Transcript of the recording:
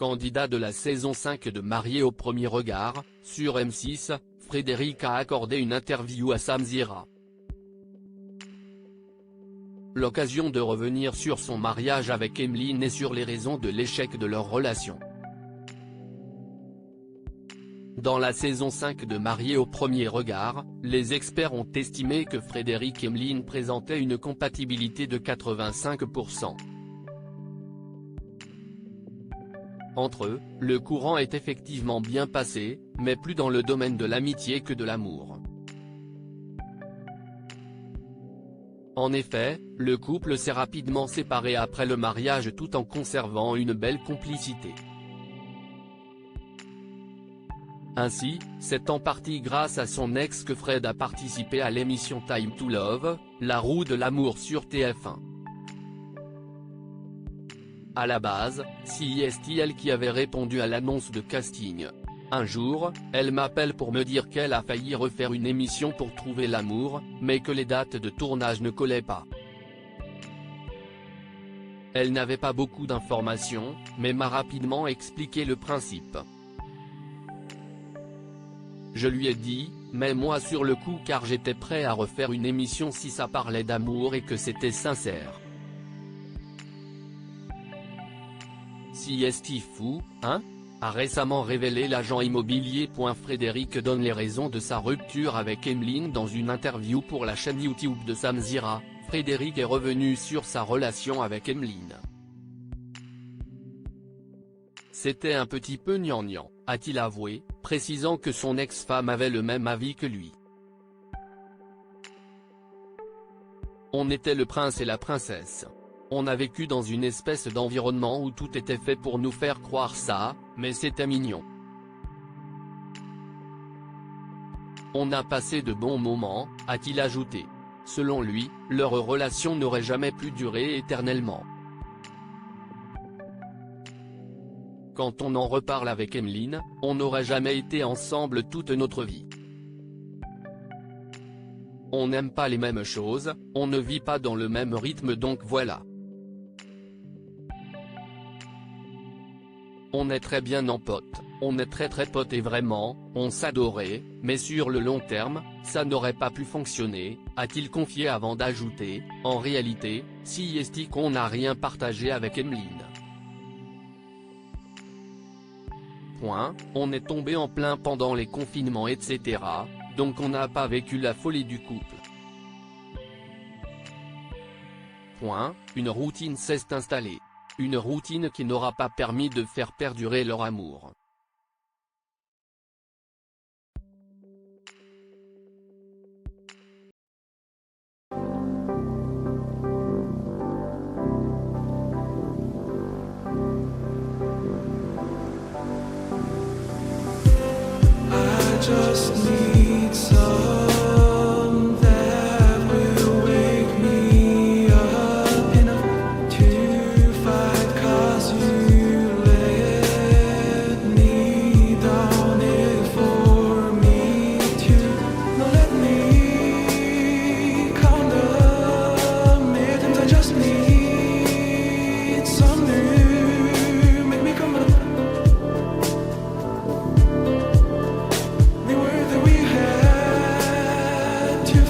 Candidat de la saison 5 de Mariés au premier regard, sur M6, Frédéric a accordé une interview à Samzira. L'occasion de revenir sur son mariage avec Emeline et sur les raisons de l'échec de leur relation. Dans la saison 5 de Mariés au premier regard, les experts ont estimé que Frédéric et Emeline présentaient une compatibilité de 85%. Entre eux, le courant est effectivement bien passé, mais plus dans le domaine de l'amitié que de l'amour. En effet, le couple s'est rapidement séparé après le mariage tout en conservant une belle complicité. Ainsi, c'est en partie grâce à son ex que Fred a participé à l'émission Time to Love, la roue de l'amour sur TF1. À la base, c'est elle qui avait répondu à l'annonce de casting. Un jour, elle m'appelle pour me dire qu'elle a failli refaire une émission pour trouver l'amour, mais que les dates de tournage ne collaient pas. Elle n'avait pas beaucoup d'informations, mais m'a rapidement expliqué le principe. Je lui ai dit, mets-moi sur le coup car j'étais prêt à refaire une émission si ça parlait d'amour et que c'était sincère. C'est fou, hein ? A récemment révélé l'agent immobilier. Frédéric donne les raisons de sa rupture avec Emeline dans une interview pour la chaîne YouTube de Samzira. Frédéric est revenu sur sa relation avec Emeline. C'était un petit peu gnangnan, a-t-il avoué, précisant que son ex-femme avait le même avis que lui. On était le prince et la princesse. On a vécu dans une espèce d'environnement où tout était fait pour nous faire croire ça, mais c'était mignon. On a passé de bons moments, a-t-il ajouté. Selon lui, leur relation n'aurait jamais pu durer éternellement. Quand on en reparle avec Emeline, on n'aurait jamais été ensemble toute notre vie. On n'aime pas les mêmes choses, on ne vit pas dans le même rythme donc voilà. On est très bien en pote, on est très potes et vraiment, on s'adorait, mais sur le long terme, ça n'aurait pas pu fonctionner, a-t-il confié avant d'ajouter, en réalité, c'est qu'on n'a rien partagé avec Emeline. On est tombé en plein pendant les confinements etc., donc on n'a pas vécu la folie du couple. Une routine s'est installée. Une routine qui n'aura pas permis de faire perdurer leur amour. I just need some that will wake me up enough to fight 'cause you let me down it for me to not let me count the minutes. I just need some new make me come up. The word that we had to